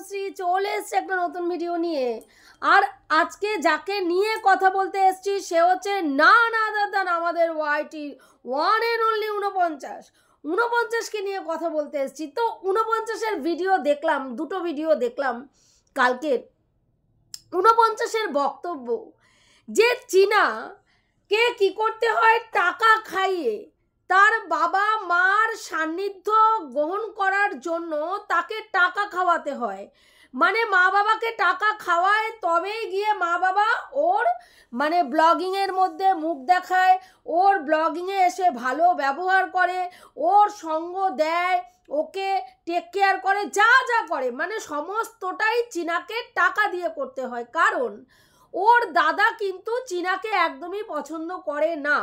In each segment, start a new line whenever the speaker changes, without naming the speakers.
তনুশ্রী চলে এসছে একটা নতুন ভিডিও নিয়ে। আর আজকে যাকে নিয়ে কথা বলতে এসছি সে হচ্ছে না আমাদের ওয়াইটি ওয়ান এন্ড অনলি 49কে নিয়ে কথা বলতে এসছি। তো 49-এর ভিডিও দেখলাম, দুটো ভিডিও দেখলাম কালকের। 49-এর বক্তব্য যে চীনা কে কি করতে হয়, টাকা খাইয়ে তার বাবা মার সান্নিধ্য গ্রহণ করার জন্য তাকে টাকা খাওয়াতে হয়। মানে মা বাবাকে টাকা খাওয়ায় তবেই গিয়ে মা বাবা ওর মানে ব্লগিংয়ের মধ্যে মুখ দেখায়, ওর ব্লগিংয়ে এসে ভালো ব্যবহার করে, ওর সঙ্গ দেয়, ওকে টেক কেয়ার করে, যা যা করে মানে সমস্তটাই চীনাকে টাকা দিয়ে করতে হয়। কারণ ওর দাদা কিন্তু চীনাকে একদমই পছন্দ করে না।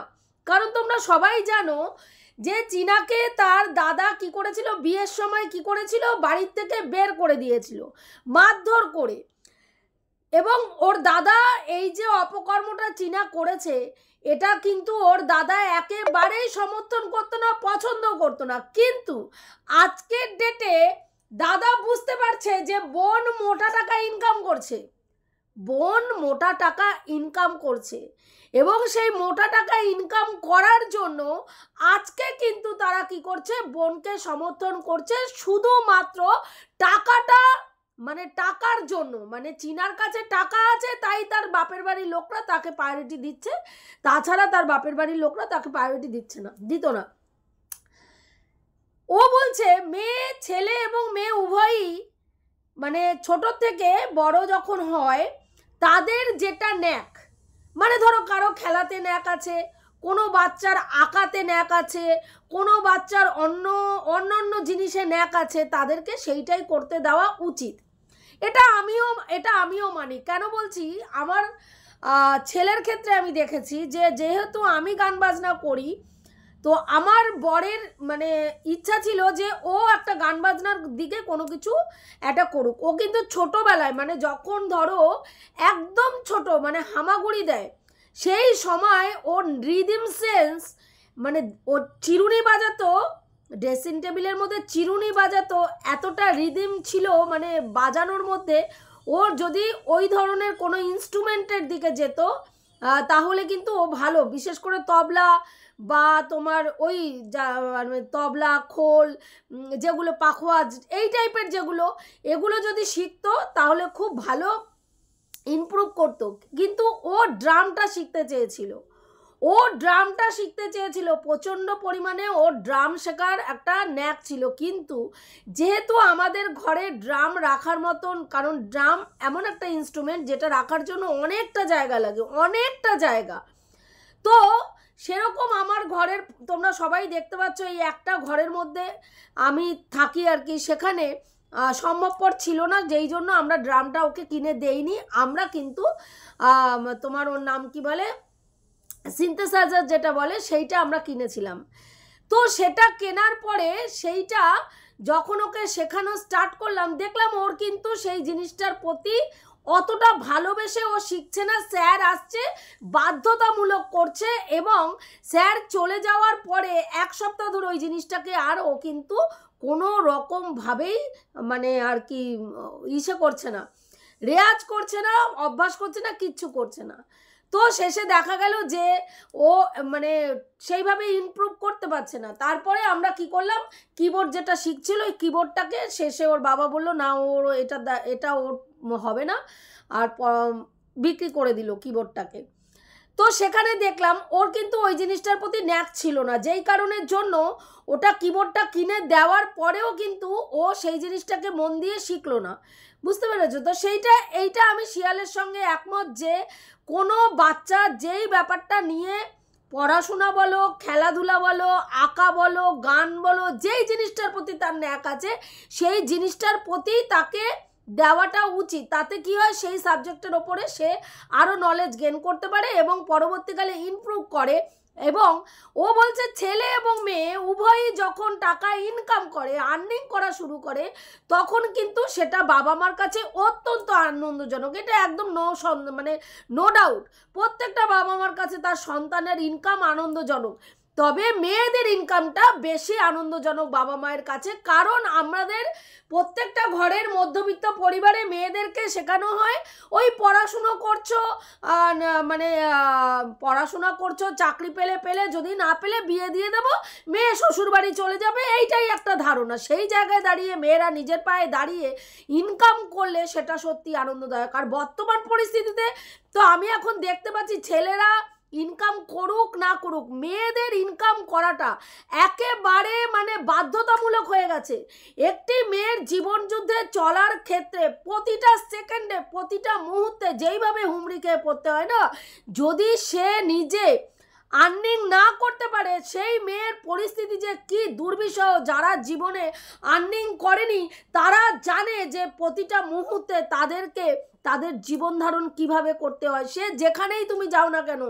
কারণ তোমরা সবাই জানো যে চীনাকে তার দাদা কি করেছিল, বিয়ের সময় কি করেছিল, বাড়ির থেকে বের করে দিয়েছিল মারধর করে। এবং ওর দাদা এই যে অপকর্মটা চীনা করেছে এটা কিন্তু ওর দাদা একেবারেই সমর্থন করতো না, পছন্দ করতো না। কিন্তু আজকের ডেটে দাদা বুঝতে পারছে যে বোন মোটা টাকা ইনকাম করছে এবং সেই মোটা টাকা ইনকাম করার জন্য আজকে কিন্তু তারা কি করছে, বোনকে সমর্থন করছে শুধুমাত্র টাকাটা মানে টাকার জন্য। মানে চীনার কাছে টাকা আছে তাই তার বাপের বাড়ির লোকরা তাকে প্রায়োরিটি দিচ্ছে, তাছাড়া তার বাপের বাড়ির লোকরা তাকে প্রায়োরিটি দিত না। ও বলছে মেয়ে, ছেলে এবং মেয়ে উভয়ই মানে ছোট থেকে বড় যখন হয় তাদের যেটা ন্যাক, মানে ধরো কারো খেলাতে ন্যাক আছে, কোনো বাচ্চার আঁকাতে ন্যাক আছে, কোনো বাচ্চার অন্য জিনিসে ন্যাক আছে, তাদেরকে সেইটাই করতে দেওয়া উচিত। এটা আমিও মানি। কেন বলছি, আমার ছেলের ক্ষেত্রে আমি দেখেছি যে যেহেতু আমি গান বাজনা করি তো আমার বরের মানে ইচ্ছা ছিল যে ও একটা গান বাজনার দিকে কোনো কিছু একটা করুক। ও কিন্তু ছোটোবেলায় মানে যখন ধরো একদম ছোট মানে হামাগুড়ি দেয় সেই সময় ওর রিদিম সেন্স মানে ও চিরুনি বাজাতো, ড্রেসিং টেবিলের মধ্যে চিরুনি বাজাতো, এতটা রিদিম ছিল মানে বাজানোর মধ্যে। ওর যদি ওই ধরনের কোনো ইনস্ট্রুমেন্টের দিকে যেত তাহলে কিন্তু ও ভালো, বিশেষ করে তবলা বা তোমার ওই তবলা, খোল, যেগুলো পাখোয়াজ এই টাইপের যেগুলো, এগুলো যদি শিখতো তাহলে খুব ভালো ইমপ্রুভ করতো। কিন্তু ও ড্রামটা শিখতে চেয়েছিল প্রচণ্ড পরিমাণে। ওর ড্রাম শেখার একটা ন্যাক ছিল। কিন্তু যেহেতু আমাদের ঘরে ড্রাম রাখার মতন, কারণ ড্রাম এমন একটা ইনস্ট্রুমেন্ট যেটা রাখার জন্য অনেকটা জায়গা লাগে, তো সেরকম আমার ঘরের তোমরা সবাই দেখতে পাচ্ছ এই একটা ঘরের মধ্যে আমি থাকি আর কি, সেখানে সম্ভবপর ছিল না, যেই জন্য আমরা ড্রামটা ওকে কিনে দেইনি। আমরা কিন্তু তোমার ওর নাম কি বলে, সিনথেসাইজার যেটা বলে সেইটা আমরা কিনেছিলাম। তো সেটা কেনার পরে সেইটা যখন ওকে শেখানো স্টার্ট করলাম দেখলাম ওর কিন্তু সেই জিনিসটার প্রতি অতটা ভালোবেসে ও শিখছে না। স্যার আসছে, বাধ্যতামূলক করছে, এবং স্যার চলে যাওয়ার পরে এক সপ্তাহ ধরে ওই জিনিসটাকে আর ও কিন্তু কোনো রকমভাবেই মানে আর কি করছে না, রেয়াজ করছে না, অভ্যাস করছে না, কিচ্ছু করছে না। তো শেষে দেখা গেল যে ও মানে সেইভাবে ইমপ্রুভ করতে পারছে না। তারপরে আমরা কি করলাম, কিবোর্ড যেটা শিখছিল ওই কিবোর্ডটাকে শেষে ওর বাবা বললো না ওর এটা ওর হবে না, আর বিক্রি করে দিল কিবোর্ডটাকে। তো সেখানে দেখলাম ওর কিন্তু ওই জিনিসটার প্রতি ন্যাক ছিল না, যেই কারণের জন্য ওটা কিবোর্ডটা কিনে দেওয়ার পরেও কিন্তু ও সেই জিনিসটাকে মন দিয়ে শিখলো না। বুঝতে পেরেছো তো? এইটা আমি শিয়ালের সঙ্গে একমত যে কোনো বাচ্চা যেই ব্যাপারটা নিয়ে পড়াশোনা বলো, খেলাধুলা বলো, আঁকা বলো, গান বলো, যেই জিনিসটার প্রতি তার ন্যাক আছে সেই জিনিসটার প্রতি তাকে দেওয়াটা উচিত। তাতে কি হয়, সেই সাবজেক্টের ওপরে সে আরও নলেজ গেইন করতে পারে এবং পরবর্তীকালে ইমপ্রুভ করে। এবং ও বলছে ছেলে এবং মেয়ে উভয়ই যখন টাকা ইনকাম করে, আর্নিং করা শুরু করে, তখন কিন্তু সেটা বাবা মার কাছে অত্যন্ত আনন্দজনক। এটা একদম নো ডাউট, প্রত্যেকটা বাবা মার কাছে তার সন্তানের ইনকাম আনন্দজনক। তবে মেয়েদের ইনকামটা বেশি আনন্দজনক বাবা মায়ের কাছে, কারণ আমাদের প্রত্যেকটা ঘরের মধ্যবিত্ত পরিবারে মেয়েদেরকে শেখানো হয় ওই পড়াশুনো করছো, মানে পড়াশোনা করছো, চাকরি পেলে পেলে, যদি না পেলে বিয়ে দিয়ে দেবো, মেয়ে শ্বশুরবাড়ি চলে যাবে, এইটাই একটা ধারণা। সেই জায়গায় দাঁড়িয়ে মেয়েরা নিজের পায়ে দাঁড়িয়ে ইনকাম করলে সেটা সত্যি আনন্দদায়ক। আর বর্তমান পরিস্থিতিতে তো আমি এখন দেখতে পাচ্ছি ছেলেরা ইনকাম করুক না করুক, মেয়েদের ইনকাম করাটা একেবারে মানে বাধ্যতামূলক হয়ে গেছে। একটি মেয়ের জীবন যুদ্ধে চলার ক্ষেত্রে প্রতিটা সেকেন্ডে, প্রতিটা মুহূর্তে যেইভাবে হুমড়ি খেয়ে পড়তে হয় না, যদি সে নিজে আর্নিং না করতে পারে, সেই মেয়ের পরিস্থিতি যে কি দুর্বিষহ। যারা জীবনে আর্নিং করেনি তারা জানে যে প্রতিটা মুহূর্তে তাদেরকে তাদের জীবন ধারণ কিভাবে করতে হয়। সে যেখানেই তুমি যাও না কেন,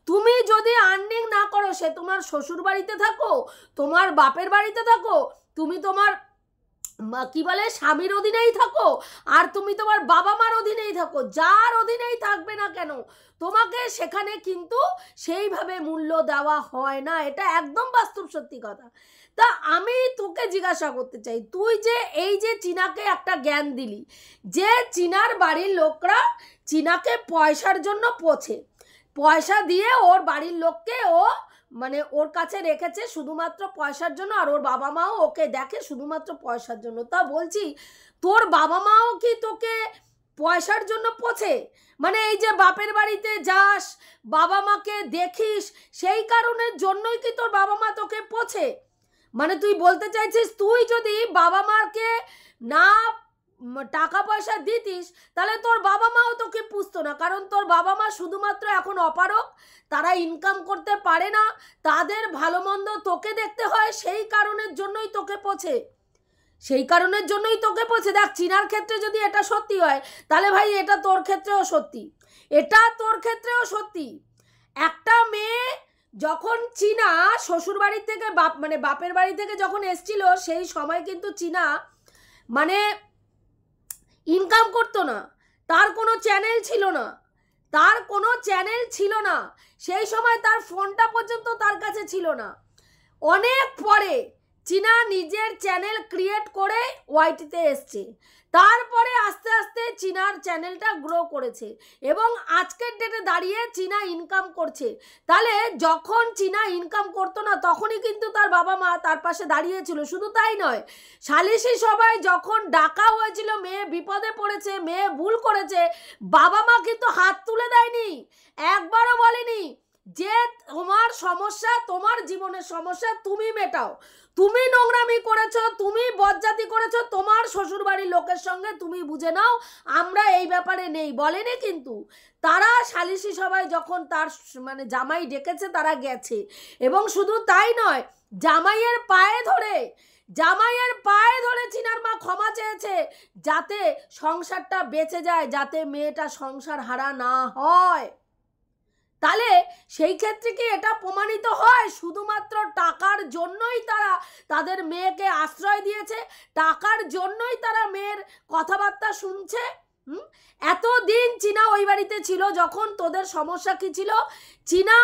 তুমি যদি আর্নিং না করো, সে তোমার শ্বশুর বাড়িতে থাকো, তোমার বাপের বাড়িতে থাকো, তুমি তোমার কি বলে স্বামীর অধীনেই থাকো, আর তুমি তোমার বাবা মার অধীনেই থাকো, যার অধীনেই থাকবে না কেন, তোমাকে সেখানে কিন্তু সেইভাবে মূল্য দেওয়া হয় না। এটা একদম বাস্তব সত্যি কথা। তা আমি তোকে জিজ্ঞাসা করতে চাই, তুই যে এই যে চীনাকে একটা জ্ঞান দিলি, যে চীনার বাড়ির লোকরা চীনাকে পয়সার জন্য পোছে, পয়সা দিয়ে ওর বাড়ির লোককে ও মানে ওর কাছে রেখেছে শুধুমাত্র পয়সার জন্য, আর ওর বাবা মাও ওকে দেখে শুধুমাত্র পয়সার জন্য। তা বলছি, তোর বাবা মাও কি তোকে পয়সার জন্য পোছে? মানে এই যে বাপের বাড়িতে যাস, বাবা মাকে দেখিস, সেই কারণের জন্যই কি তোর বাবা মা তোকে পোছে? মানে তুই বলতে চাইছিস তুই যদি বাবা মাকে না টাকা পয়সা দিতিস তাহলে তোর বাবা মাও তোকে পুষতো না, কারণ তোর বাবা মা শুধুমাত্র এখন অপারক, তারা ইনকাম করতে পারে না, তাদের ভালো মন্দ তোকে দেখতে হয়, সেই কারণের জন্যই তোকে পোছে, সেই কারণের জন্যই তোকে পোছে। দেখ, চীনার ক্ষেত্রে যদি এটা সত্যি হয় তাহলে ভাই এটা তোর ক্ষেত্রেও সত্যি, এটা তোর ক্ষেত্রেও সত্যি। একটা মেয়ে যখন চীনা শ্বশুর বাড়ি থেকে বাপের বাড়ি থেকে যখন এসছিল, সেই সময় কিন্তু চীনা মানে ইনকাম করতো না, তার কোনো চ্যানেল ছিল না, তার কোনো চ্যানেল ছিল না, সেই সময় তার ফোনটা পর্যন্ত তার কাছে ছিল না। অনেক পরে চীনা নিজের চ্যানেল ক্রিয়েট করে ওয়াইটিতে এসছে, তারপরে আস্তে আস্তে চীনার চ্যানেলটা গ্রো করেছে এবং আজকের ডেটে দাঁড়িয়ে চীনা ইনকাম করছে। তাহলে যখন চীনা ইনকাম করতো না তখনই কিন্তু তার বাবা মা তার পাশে দাঁড়িয়েছিল। শুধু তাই নয়, সালিশি সভায় যখন ডাকা হয়েছিল, মেয়ে বিপদে পড়েছে, মেয়ে ভুল করেছে, বাবা মা কিন্তু হাত তুলে দেয়নি, একবারও বলেনি যে তোমার সমস্যা, তোমার জীবনের সমস্যা তুমি মেটাও, তুমি নোংরামি করেছো, তুমি বজ্জাতি করেছো, তোমার শ্বশুর বাড়ির লোকের সঙ্গে তুমি বুঝে নাও, আমরা এই ব্যাপারে নেই, বলেনি। কিন্তু তারা সালিশি সভায় যখন তার মানে জামাই ডেকেছে তারা গেছে, এবং শুধু তাই নয়, জামাইয়ের পায়ে ধরে চীনার মা ক্ষমা চেয়েছে, যাতে সংসারটা বেঁচে যায়, যাতে মেয়েটা সংসার হারা না হয়। তাহলে সেই ক্ষেত্রে কি এটা প্রমাণিত হয় শুধুমাত্র টাকার জন্যই তারা তাদের মেয়েকে আশ্রয় দিয়েছে, টাকার জন্যই তারা মেয়ের কথাবার্তা শুনছে? এতদিন চীনা ওই বাড়িতে ছিল, যখন তোদের সমস্যা কি ছিল? চীনা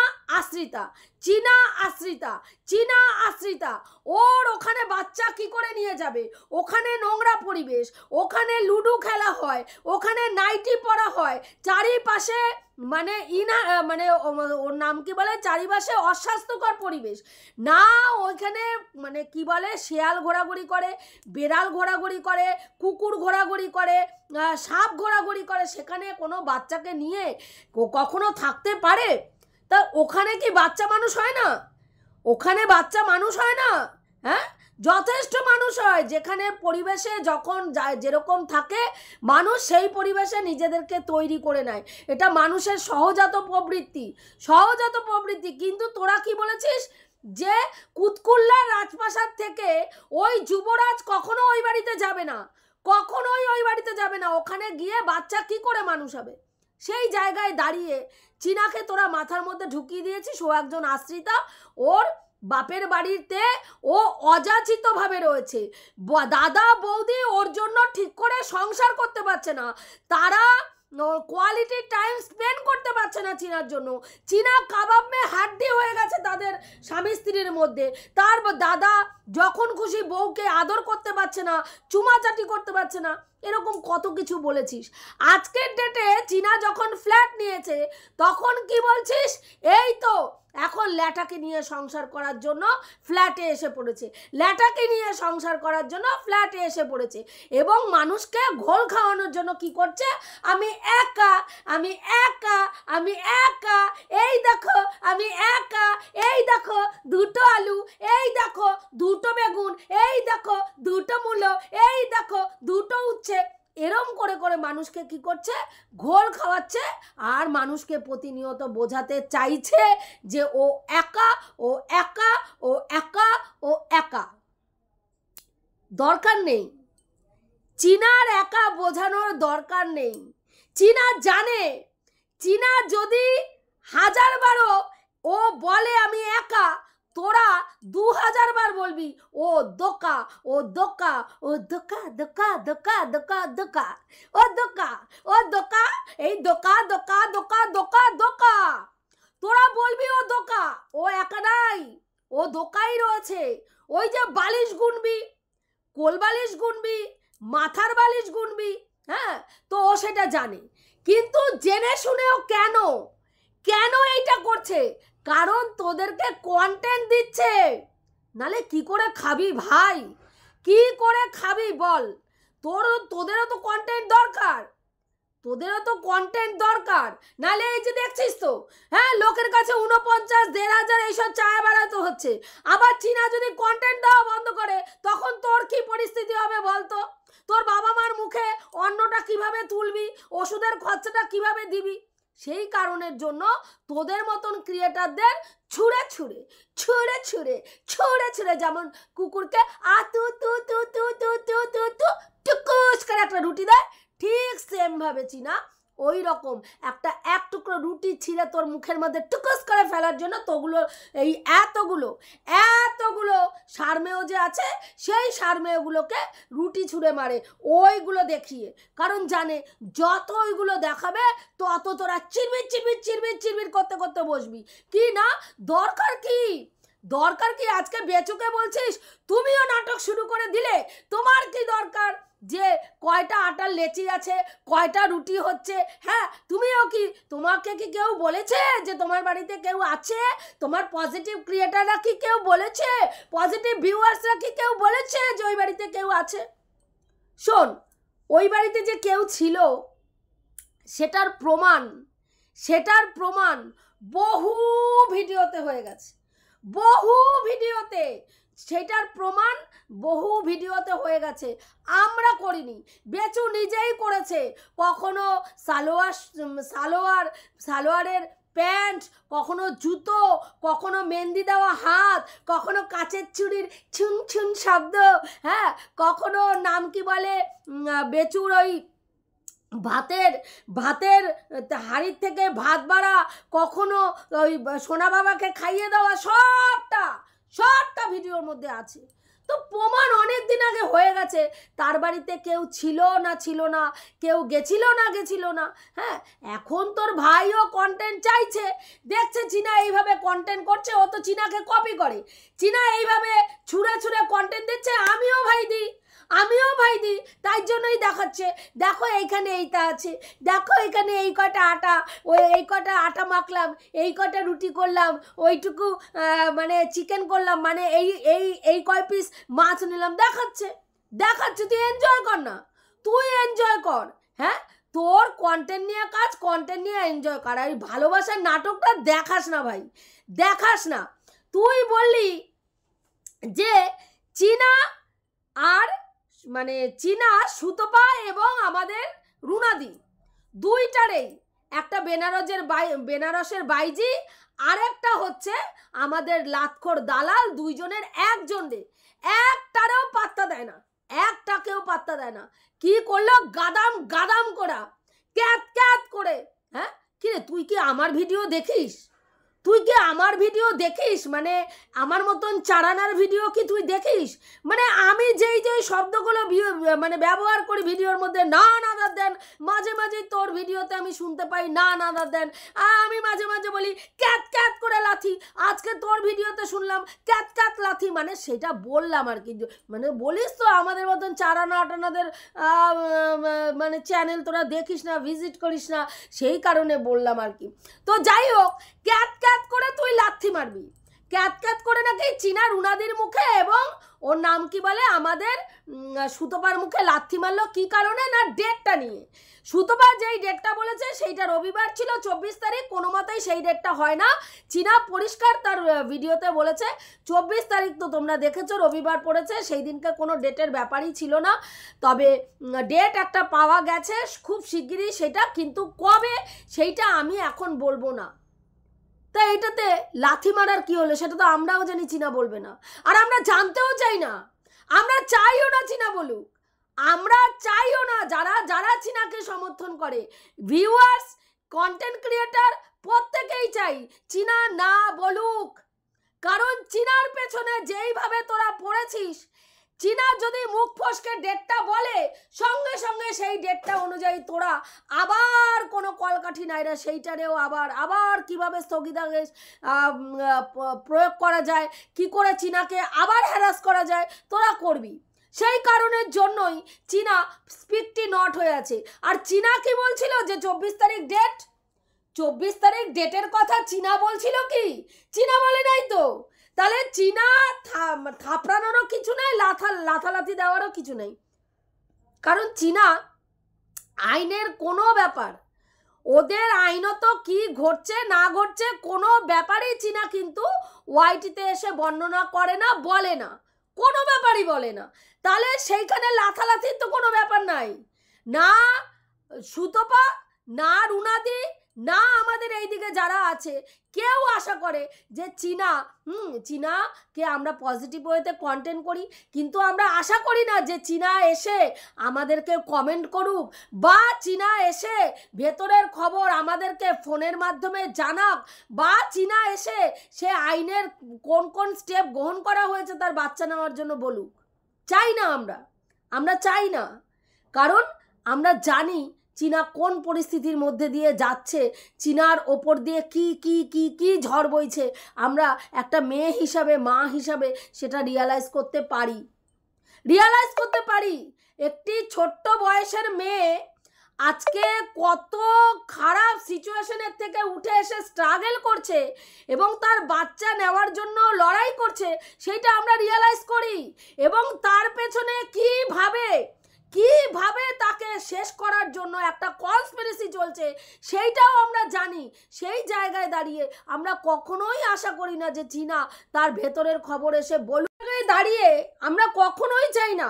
আশ্রিতা, ওর ওখানে বাচ্চা কি করে নিয়ে যাবে, ওখানে নোংরা পরিবেশ, ওখানে লুডো খেলা হয়, ওখানে নাইটি পরা হয়, চারিপাশে মানে ওর নাম কি বলে, চারিপাশে অস্বাস্থ্যকর পরিবেশ না, ওইখানে মানে কি বলে, শেয়াল ঘোরাঘুরি করে, বেড়াল ঘোরাঘুরি করে, কুকুর ঘোরাঘুরি করে, সাপ ঘোরাঘুরি করে, সেখানে কোনো বাচ্চাকে নিয়ে কখনো থাকতে পারে? তা ওখানে কি বাচ্চা মানুষ হয় না? ওখানে বাচ্চা মানুষ হয় না? হ্যাঁ, যথেষ্ট মানুষ হয়। যেখানে পরিবেশে যখন যেরকম থাকে মানুষ, সেই পরিবেশে নিজেদেরকে তৈরি করে নেয়, এটা মানুষের সহজাত প্রবৃত্তি। কিন্তু তোরা কি বলেছিস যে কুতকুল্লার রাজপ্রাসাদ থেকে ওই যুবরাজ কখনো ওই বাড়িতে যাবে না, ওখানে গিয়ে বাচ্চা কি করে মানুষ হবে? সেই জায়গায় দাঁড়িয়ে চীনাকে তোরা মাথার মধ্যে ঢুকিয়ে দিয়েছিস ও একজন আশ্রিতা, ওর বাপের বাড়িতে ও অযাচিত ভাবে রয়েছে, দাদা বৌদি ওর জন্য ঠিক করে সংসার করতে পারছে না, তারা কোয়ালিটি টাইম স্পেন্ড করতে পারছে না চীনার জন্য। চীনা কাবাব মে হাড্ডি হয়ে গেছে তাদের স্বামী স্ত্রীর মধ্যে। তার দাদা যখন খুশি বউকে আদর করতে পারছে না, চুমাচাটি করতে পারছে না, এরকম কত কিছু বলেছিস। আজকের ডেটে চীনা যখন ফ্ল্যাট নিয়েছে তখন কি বলছিস, এই তো এখন ল্যাটাকে নিয়ে সংসার করার জন্য ফ্ল্যাটে এসে পড়েছে, ল্যাটাকে নিয়ে সংসার করার জন্য ফ্ল্যাটে এসে পড়েছে, এবং মানুষকে ঘোল খাওয়ানোর জন্য কি করছে, আমি একা, আমি একা, আমি একা, এই দেখো আমি একা, এই দেখো দুটো আলু, এই দেখো দুটো বেগুন, এই দেখো দুটো মূলো, এই দেখো দুটো উচ্ছে, এরম করে করে মানুষকে কি করছে, ঘোল খাওয়াচ্ছে। আর মানুষকে প্রতিনিয়ত বোঝাতে চাইছে যে ও একা, ও একা, ও একা, ও একা। দরকার নেই, চীনার একা বোঝানোর দরকার নেই। চীনা জানে, চীনা যদি 1000 বারও ও বলে আমি একা, তোরা 2000 বার বলবি ও দোকা, ও দোকা, ও দোকা, দোকা, দোকা, দোকা, দোকা, ও দোকা, ও দোকা, এই দোকা, দোকা, দোকা, দোকা, দোকা, তোরা বলবি ও দোকা। ও একা নাই, ও দোকাই রয়েছে। ওই যে বালিশ গুনবি, কোল বালিশ গুনবি, মাথার বালিশ গুনবি, হ্যাঁ, তো ও সেটা জানে। কিন্তু জেনে শুনেও কেন কেন এইটা করছে, কারণ তোদেরকে কন্টেন্ট দিচ্ছে, নালে কি করে খাবি ভাই, কি করে খাবি বল। তোদেরও তো কন্টেন্ট দরকার, তোদেরও তো কন্টেন্ট দরকার, নালে এই যে দেখছিস তো, হ্যাঁ, লোকের কাছে 49, 1500 এইসব চায় বেড়াতে হচ্ছে। আবার চীনা যদি কন্টেন্ট দেওয়া বন্ধ করে তখন তোর কি পরিস্থিতি হবে বলতো? তোর বাবা মার মুখে অন্নটা কিভাবে তুলবি, ওষুধের খরচাটা কিভাবে দিবি? সেই কারণের জন্য তোদের মতন ক্রিয়েটারদের ছুঁড়ে ছুঁড়ে ছুঁড়ে ছুঁড়ে ছুঁড়ে ছুঁড়ে, যেমন কুকুরকে তু তু তু তু তু তু তু তু টুকুস করে একটা রুটি দেয়, ঠিক সেম ভাবে চীনা ওই রকম একটা এক টুকরো রুটি ছিঁড়ে তোর মুখের মধ্যে টুকুস করে ফেলার জন্য তোগুলো এই এতগুলো এতগুলো সারমেয় যে আছে সেই সারমেয়গুলোকে রুটি ছুঁড়ে মারে ওইগুলো দেখিয়ে। কারণ জানে যত ওইগুলো দেখাবে তত তোরা চিরবির চিরবির চিরবির চিরবির করতে করতে বসবি। কি না দরকার কি, দরকার কি? আজকে বেচুকে বলছিস তুমিও নাটক শুরু করে দিলে, তোমার কি দরকার যে কয়টা আটার লেচি আছে, কয়টা রুটি হচ্ছে? হ্যাঁ, তুমিও কি, তোমাকে কি কেউ বলেছে যে তোমার বাড়িতে কেউ আছে? তোমার পজিটিভ ক্রিয়েটাররা কি কেউ বলেছে? পজিটিভ ভিউয়ার্সরা কি কেউ বলেছে যে ওই বাড়িতে কেউ আছে? শোন, ওই বাড়িতে যে কেউ ছিল সেটার প্রমাণ বহু ভিডিওতে হয়ে গেছে, বহু ভিডিওতে, সেটার প্রমাণ বহু ভিডিওতে হয়ে গেছে। আমরা করিনি, বেচু নিজেই করেছে। কখনো সালোয়ারের প্যান্ট, কখনো জুতো, কখনো মেহেন্দি দেওয়া হাত, কখনো কাচের চুড়ির ছুন ছুন শব্দ, হ্যাঁ, কখনো নাম কি বলে বেচুর ওই ভাতের হাড়ির থেকে ভাত বাড়া, কখনো ওই সোনা বাবাকে খাইয়ে দেওয়া, সবটা ভিডিওর মধ্যে আছে। তো প্রমাণ অনেক দিন আগে হয়ে গেছে তার বাড়িতে কেউ ছিল না, কেউ গেছিল না। হ্যাঁ, এখন তোর ভাইও কন্টেন্ট চাইছে, দেখছে চীনা এইভাবে কন্টেন্ট করছে, ও তো চীনাকে কপি করে। চীনা এইভাবে ছুঁড়ে ছুঁড়ে কন্টেন্ট দিচ্ছে, আমিও ভাই দি, তাই জন্যই দেখাচ্ছে, দেখো এইখানে এইটা আছে, দেখো এখানে এই কটা আটা, ওই এই কটা আটা মাখলাম, এই কটা রুটি করলাম, ওইটুকু মানে চিকেন করলাম, মানে এই কয় পিস মাছ নিলাম, দেখাচ্ছে। তুই এনজয় কর না, তুই এনজয় কর। হ্যাঁ, তোর কন্টেন্ট নিয়ে কাজ, কন্টেন্ট নিয়ে এনজয় কর। আর ভালোবাসার নাটকটা দেখাস না ভাই, দেখাস না। তুই বললি যে চীনা আর মানে চীনা সুতপা এবং আমাদের রুনাদি দুইটারেই, একটা বেনারসের বাইজি, আরেকটা হচ্ছে আমাদের লাতখোর দালাল, দুইজনের একজনের একটাকেও পাত্তা দেয় না। কি করলো? গাদাম করা, ক্যাত করে। হ্যাঁ, কিরে তুই কি আমার ভিডিও দেখিস? তুই কি আমার ভিডিও দেখিস? মানে আমার মতন চারানার ভিডিও কি তুই দেখিস? মানে আমি যেই যেই শব্দগুলো মানে ব্যবহার করি ভিডিওর মধ্যে, না না দেন, মাঝে মাঝেই তোর ভিডিওতে আমি শুনতে পাই না না দেন। আমি মাঝে মাঝে বলি ক্যাত ক্যাত করে লাথি, আজকে তোর ভিডিওতে শুনলাম ক্যাত ক্যাত লাথি, মানে সেটা বললাম আর কি। মানে বলিস তো আমাদের মতন চারানা আটানাদের মানে চ্যানেল তোরা দেখিস না, ভিজিট করিস না, সেই কারণে বললাম আর কি। তো যাই হোক, ক্যাত ক্যাত করে তুই লাথি মারবি, ক্যাত ক্যাত করে নাকি চীনা রুনাদির মুখে এবং ওর নাম কি বলে আমাদের সুতপার মুখে লাথি মারলো। কি কারণে? না ডেটটা নিয়ে। সুতপা যেই ডেটটা বলেছে সেইটা রবিবার ছিল 24 তারিখ, কোনো মতেই সেই ডেটটা হয় না। চীনা পরিষ্কার তার ভিডিওতে বলেছে 24 তারিখ তো তোমরা দেখেছো রবিবার পড়েছে, সেই দিনকে কোনো ডেটের ব্যাপারই ছিল না। তবে ডেট একটা পাওয়া গেছে খুব শিগগিরই, সেটা কিন্তু কবে সেইটা আমি এখন বলবো না। তা এটাতে লাথি মারার কি হলো? সেটা তো আমরাও জানি চীনা বলবে না, আর আমরা জানতেও চাই না, আমরা চাইও না চীনা বলুক, আমরা চাইও না। যারা যারা চীনাকে সমর্থন করে, ভিউয়ার্স, কন্টেন্ট ক্রিয়েটার, প্রত্যেকেই চাই চীনা না বলুক। কারণ চীনার পেছনে যেইভাবে তোরা পড়েছিস, চীনা যদি মুখ ফসকে ডেটটা বলে, সঙ্গে সঙ্গে সেই ডেটটা অনুযায়ী তোরা আবার কোনো কলকাঠি নাইরা সেইটারেও আবার কিভাবে স্থগিতাদেশ প্রয়োগ করা যায়, কি করে চীনাকে আবার হ্যারাস করা যায়, তোরা করবি। সেই কারণের জন্যই চীনা স্পিকটি নট হয়ে আছে। আর চীনা কি বলছিল যে 24 তারিখ ডেট, 24 তারিখ ডেটের কথা চীনা বলছিল কি? চীনা বলে নাই তো। তাহলে চীনা থাপড়ানোরও কিছু নেই, লাথালাথি দেওয়ারও কিছু নেই। কারণ চীনা আইনের কোনো ব্যাপার, ওদের আইনত কি ঘটছে না ঘটছে কোনো ব্যাপারেই চীনা কিন্তু ওয়াইটিতে এসে বর্ণনা করে না, বলে না, কোনো ব্যাপারই বলে না। তাহলে সেইখানে লাথালাথির তো কোনো ব্যাপার নাই। না সুতপা, না রুনাদি, না আমাদের এইদিকে যারা আছে কেউ আশা করে যে চীনাকে আমরা পজিটিভ ওয়েতে কন্টেন্ট করি, কিন্তু আমরা আশা করি না যে চীনা এসে আমাদেরকে কমেন্ট করুক, বা চীনা এসে ভেতরের খবর আমাদেরকে ফোনের মাধ্যমে জানাক, বা চীনা এসে সে আইনের কোন কোন স্টেপ গ্রহণ করা হয়েছে তার বাচ্চা নেওয়ার জন্য বলুক। চাই না, আমরা চাই না। কারণ আমরা জানি চীনা কোন পরিস্থিতির মধ্যে দিয়ে যাচ্ছে, চীনার ওপর দিয়ে কি কি কি কি ঝড় বইছে, আমরা একটা মেয়ে হিসাবে, মা হিসাবে সেটা রিয়ালাইজ করতে পারি। একটি ছোট্ট বয়সের মেয়ে আজকে কত খারাপ সিচুয়েশনের থেকে উঠে এসে স্ট্রাগল করছে এবং তার বাচ্চা নেওয়ার জন্য লড়াই করছে, সেটা আমরা রিয়ালাইজ করি। এবং তার পেছনে কিভাবে তাকে শেষ করার জন্য একটা কনস্পিরেসি চলছে সেইটাও আমরা জানি। সেই জায়গায় দাঁড়িয়ে আমরা কখনোই আশা করি না যে চীনা তার ভেতরের খবর এসে বলুক। দাঁড়িয়ে আমরা কখনোই চাই না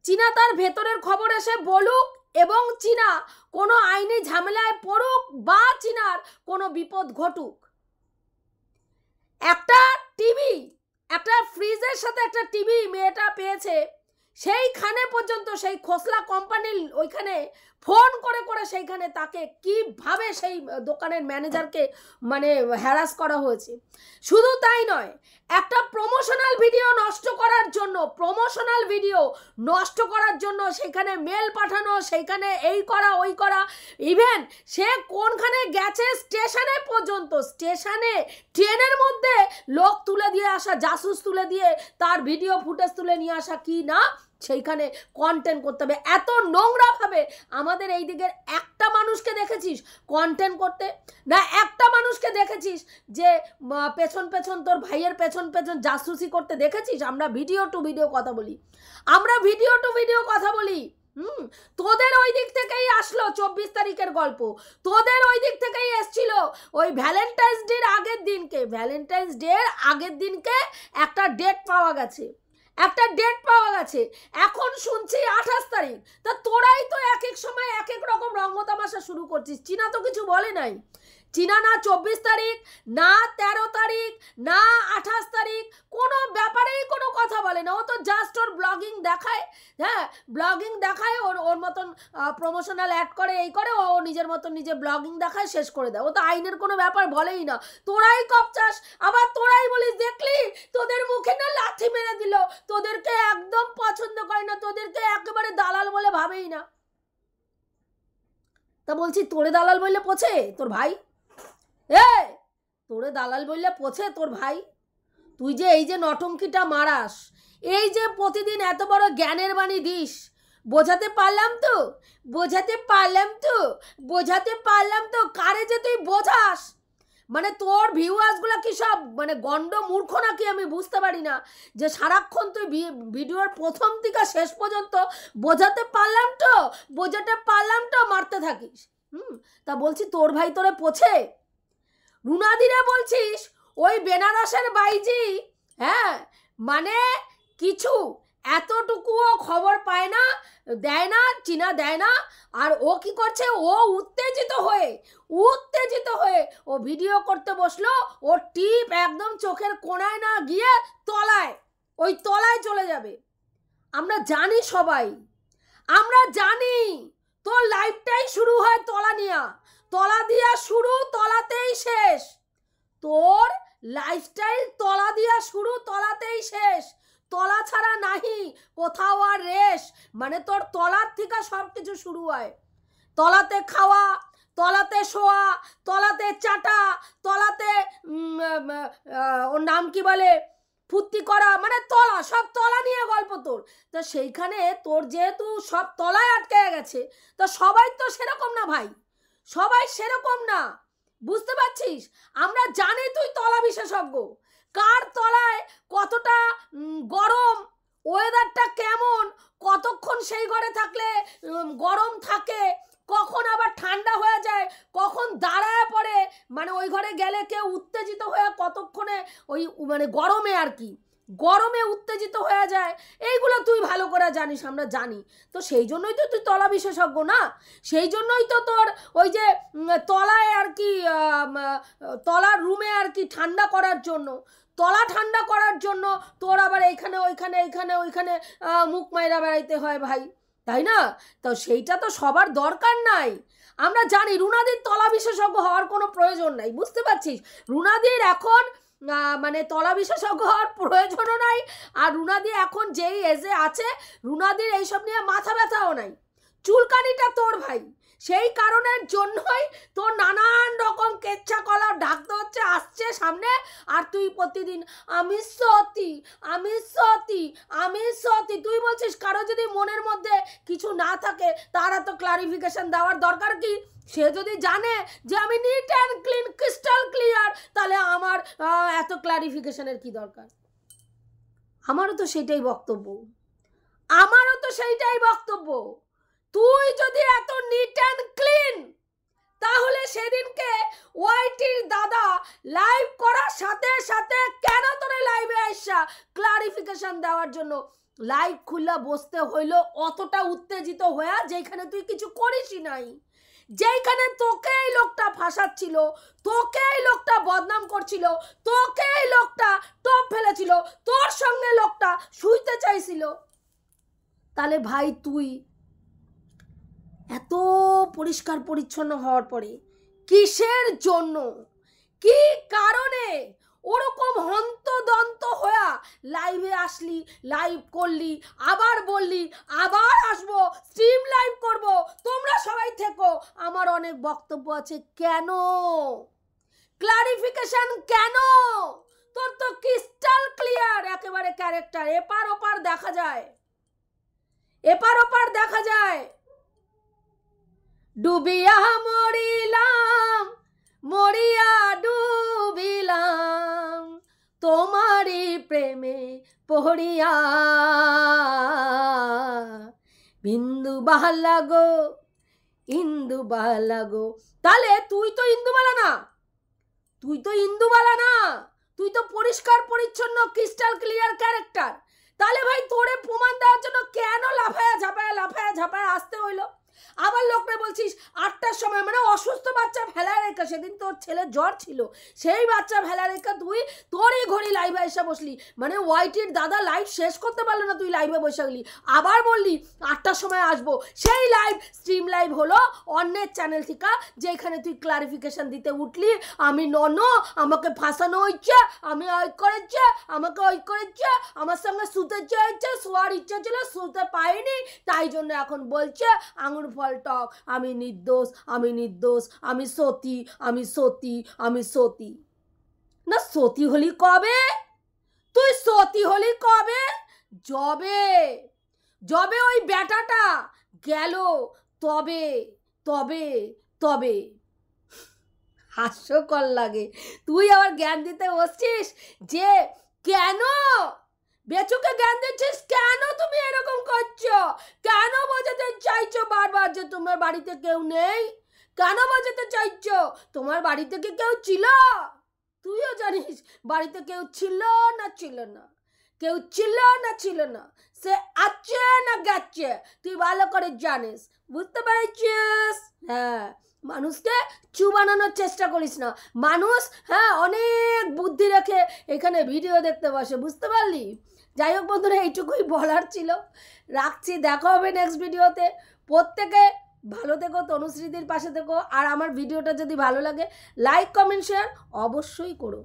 চীনা তার ভেতরের খবর এসে বলুক এবং চীনা কোনো আইনি ঝামেলায় পড়ুক বা চীনার কোনো বিপদ ঘটুক। একটা টিভি, একটা ফ্রিজের সাথে একটা টিভি মেয়েটা পেয়েছে, সেইখানে পর্যন্ত সেই খোসলা কোম্পানির ওইখানে ফোন করে করে সেইখানে তাকে কিভাবে সেই দোকানের ম্যানেজারকে মানে হ্যারাস করা হয়েছে। শুধু তাই নয়, একটা প্রমোশনাল ভিডিও নষ্ট করার জন্য সেইখানে মেল পাঠানো, সেইখানে এই করা ওই করা, ইভেন সে কোনখানে গেছে স্টেশনে পর্যন্ত, স্টেশনে ট্রেনের মধ্যে লোক তুলে দিয়ে আসা, জাসুস তুলে দিয়ে তার ভিডিও ফুটেজ তুলে নিয়ে আসা, কি না সেইখানে কন্টেন্ট করতে হবে। এত নোংরাভাবে আমাদের এই দিকের একটা মানুষকে দেখেছিস কন্টেন্ট করতে? না একটা মানুষকে দেখেছিস যে পেছন পেছন তোর ভাইয়ের পেছন পেছন জাসুসি করতে দেখেছিস? আমরা ভিডিও টু ভিডিও কথা বলি। তোদের ওই দিক থেকেই আসলো 24 তারিখের গল্প, তোদের ওই দিক থেকেই এসছিল ওই ভ্যালেন্টাইন্স ডের আগের দিনকে একটা ডেট পাওয়া গেছে। এখন শুনছি 28 তারিখ। তা তোরাই তো এক এক সময় এক এক রকম রঙ্গতামাশা শুরু করছিস। চীনা তো কিছু বলে নাই। চীনা না 24 তারিখ, না 13 তারিখ, না 28 তারিখ, কোনো ব্যাপারেই কোনো কথা বলে না। ও তো জাস্ট ওর ব্লগিং দেখায়, হ্যাঁ ব্লগিং দেখায়, ওর মতন প্রমোশনাল অ্যাড করে, এই করে, ও নিজের মতন নিজে ব্লগিং দেখায়, শেষ করে দেয়। ও তো আইনের কোনো ব্যাপার বলেই না। তোরাই কপচাস, আবার তোরাই বলিস দেখলি তোদের মুখে না লাথি মেরে দিল, তোদেরকে একদম পছন্দ করে না, তোদেরকে একেবারে দালাল বলে ভাবেই না। তা বলছি তোরে দালাল বললে পোছে তোর ভাই? তোরে দালাল বললে পোছে তোর ভাই? তুই যে এই যে নটঙ্কিটা মারাস, এই যে প্রতিদিন এত বড় জ্ঞানের বাণী দিস, বোঝাতে পারলাম তো, বোঝাতে পারলাম তো, বোঝাতে পারলাম তো, কারে যে তুই বোঝাস? মানে তোর ভিউয়ার্সগুলো কি সব মানে গন্ড মূর্খ নাকি আমি বুঝতে পারি না, যে সারাক্ষণ তুই ভিডিওর প্রথম থেকে শেষ পর্যন্ত বোঝাতে পারলাম তো, বোঝাতে পারলাম তো মারতে থাকিস। তা বলছি তোর ভাই তোরে পোছে? রুনাদিরে বলছিস ওই বেনারসের বাইজি, হ্যাঁ মানে কিছু এতটুকুও খবর পায় না, দেয় না, চীনা দেয় না। আর ও কি করছে, ও উত্তেজিত হয়ে ও ভিডিও করতে বসলো, ওর টিপ একদম চোখের কোণায় না গিয়ে তলায়, ওই তলায় চলে যাবে। আমরা জানি, সবাই আমরা জানি তোর লাইফটাই শুরু হয় তলা নিয়া, তলা দিয়া শুরু, তলাতেই শেষ। তোর লাইফস্টাইল তলা দিয়া শুরু, তলাতেই শেষ। তলা ছাড়া নাহি কোথাও আর রেশ। মানে তোর তলার থেকে সব কিছু শুরু হয়। তলাতে খাওয়া, তলাতে শোয়া, তলাতে চাটা, তলাতে ওর নাম কি বলে ফুর্তি করা, মানে তলা, সব তলা নিয়ে গল্প তোর। তো সেইখানে তোর যেহেতু সব তলায় আটকে গেছে, তো সবাই তো সেরকম না ভাই, সবাই সেরকম না, বুঝতে পারছিস? আমরা জানি তুই তলা বিশেষজ্ঞ, কার তলায় কতটা গরম, ওয়েদারটা কেমন, কতক্ষণ সেই ঘরে থাকলে গরম থাকে, কখন আবার ঠান্ডা হয়ে যায়, কখন দাঁড়ায় পড়ে, মানে ওই ঘরে গেলে কেউ উত্তেজিত হয়ে কতক্ষণে ওই মানে গরমে আর কি, গরমে উত্তেজিত হয়ে যায়, এইগুলো তুই ভালো করে জানিস, আমরা জানি। তো সেই জন্যই তো তুই তলা বিশেষজ্ঞ না, সেই জন্যই তো তোর ওই যে তলায় আর কি তলার রুমে আর কি ঠান্ডা করার জন্য, তলা ঠান্ডা করার জন্য তোর আবার এইখানে ওইখানে এইখানে ওইখানে মুখ মাইরা বেড়াইতে হয় ভাই, তাই না? তো সেইটা তো সবার দরকার নাই। আমরা জানি রুনাদির তলা বিশেষজ্ঞ হওয়ার কোনো প্রয়োজন নাই, বুঝতে পারছিস? রুনাদির এখন মানে তলা বিশেষজ্ঞ হওয়ার প্রয়োজনও নাই। আর রুনাদি এখন যেই এজে আছে, রুনাদির এইসব নিয়ে মাথা ব্যথাও নাই। চুলকানিটা তোর ভাই, সেই কারণের জন্যই তোর নানান রকম কেচ্ছা কলা ঢাকতে হচ্ছে, আসছে সামনে। আর তুই প্রতিদিন আমি সতী, আমি সতী, আমি সতী, তুই বলছিস। কারো যদি মনের মধ্যে কিছু না থাকে, তারা তো ক্লারিফিকেশন দেওয়ার দরকার কি? সে যদি জানে যে আমি neat and clean, crystal clear, তাহলে আমার এত ক্লারিফিকেশনের কি দরকার? আমারও তো সেইটাই বক্তব্য, আমারও তো সেইটাই বক্তব্য। তুই যদি এত নিট অ্যান্ড ক্লিন, তাহলে সেদিনকে ওয়াইটির দাদা লাইভ করার সাথে সাথে কেন তোরে লাইভে আইসা ক্লারিফিকেশন দেওয়ার জন্য লাইভ খুলে বসতে হইলো অতটা উত্তেজিত হয়ে, যেখানে তুই কিছু করিসই নাই, যেখানে তোকে এই লোকটা ফাঁসাচ্ছিল, তোকে এই লোকটা বদনাম করছিল, তোকে এই লোকটা টপ ফেলেছিল, তোর সঙ্গে লোকটা শুইতে চাইছিল। তাহলে ভাই তুই এত পরিষ্কার পরিচ্ছন্ন হওয়ার পরে কিসের জন্য, কি কারণে ওরকম হন্তদন্ত হয়ে লাইভে আসলি, লাইভ করলি, আবার বললি আবার আসবো, স্ট্রিম লাইভ করব, তোমরা সবাই থেকো, আমার অনেক বক্তব্য আছে। কেন ক্লারিফিকেশন? কেন? তোর তো ক্রিস্টাল ক্লিয়ার একেবারে ক্যারেক্টার, এপার ওপার দেখা যায়, এপার ওপার দেখা যায়। ডুবিয়া মরিলাম, মরিয়া ডুবিলাম, তোমারি প্রেমে পড়িয়া, বিন্দু বাহালা গো, ইন্দু বাহালা গো। তাহলে তুই তো ইন্দুবালা না, তুই তো ইন্দুবালা না, তুই তো পরিষ্কার পরিচ্ছন্ন ক্রিস্টাল ক্লিয়ার ক্যারেক্টার। তাহলে ভাই তোরে প্রমাণ দেওয়ার জন্য কেন লাফায়া ঝাপায়া আসতে হইলো? আবার লোকরা বলছিস 8টার সময়, মানে অসুস্থ বাচ্চা ফেলা রেখা, সেদিন তোর ছেলের জ্বর ছিল, সেই বাচ্চা ফেলা রেখা তুই তোরই ঘড়ি লাইভে এসে বসলি, মানে ওয়াইটির দাদা লাইভ শেষ করতে পারলো না, তুই লাইভে বসে গেলি, আবার বললি 8টার সময় আসবো। সেই লাইভ স্ট্রিম লাইভ হলো অন্যের চ্যানেল থেকে, যেখানে তুই ক্লারিফিকেশন দিতে উঠলি আমি আমাকে ফাঁসানো হয়েছে, আমি ওই করেছে, আমাকে ওই করেছে, আমার সঙ্গে শুতে চেয়েছে, শোয়ার ইচ্ছা ছিল শুতে পাইনি, তাই জন্য এখন বলছে আঙুর ফল টক, আমি নির্দোষ, আমি নির্দোষ, আমি সতী, আমি সতী, আমি সতী। না সতী হলি কবে? তুই সতী হলি কবে? যবে যবে ওই ব্যাটাটা গেল, তবে তবে তবে হাস্যকর লাগে। তুই আবার জ্ঞান দিতে বসছিস যে কেন বেচুকে জ্ঞান দিচ্ছিস, কেন তুমি এরকম করছো, কেন বোঝাতে চাইছো বারবার যে তোমার বাড়িতে কেউ নেই, কেন বোঝাতে চাইছো তোমার বাড়িতে কি কেউ ছিল? তুইও জানিস বাড়িতে কেউ ছিল না ছিল না, কেউ ছিল না ছিল না, সে আছে না গেছে, তুই ভালো করে জানিস, বুঝতে পেরেছিস? হ্যাঁ, মানুষকে চুবানোর চেষ্টা করিস না। মানুষ হ্যাঁ অনেক বুদ্ধি রেখে এখানে ভিডিও দেখতে বসে, বুঝতে পারলি? যাই হোক বন্ধুরা, এইটুকুই বলার ছিল, রাখছি, দেখা হবে নেক্সট ভিডিওতে। প্রত্যেকে ভালো থেকো, তনুশ্রীদির পাশে থেকো, আর আমার ভিডিওটা যদি ভালো লাগে লাইক কমেন্ট শেয়ার অবশ্যই করো।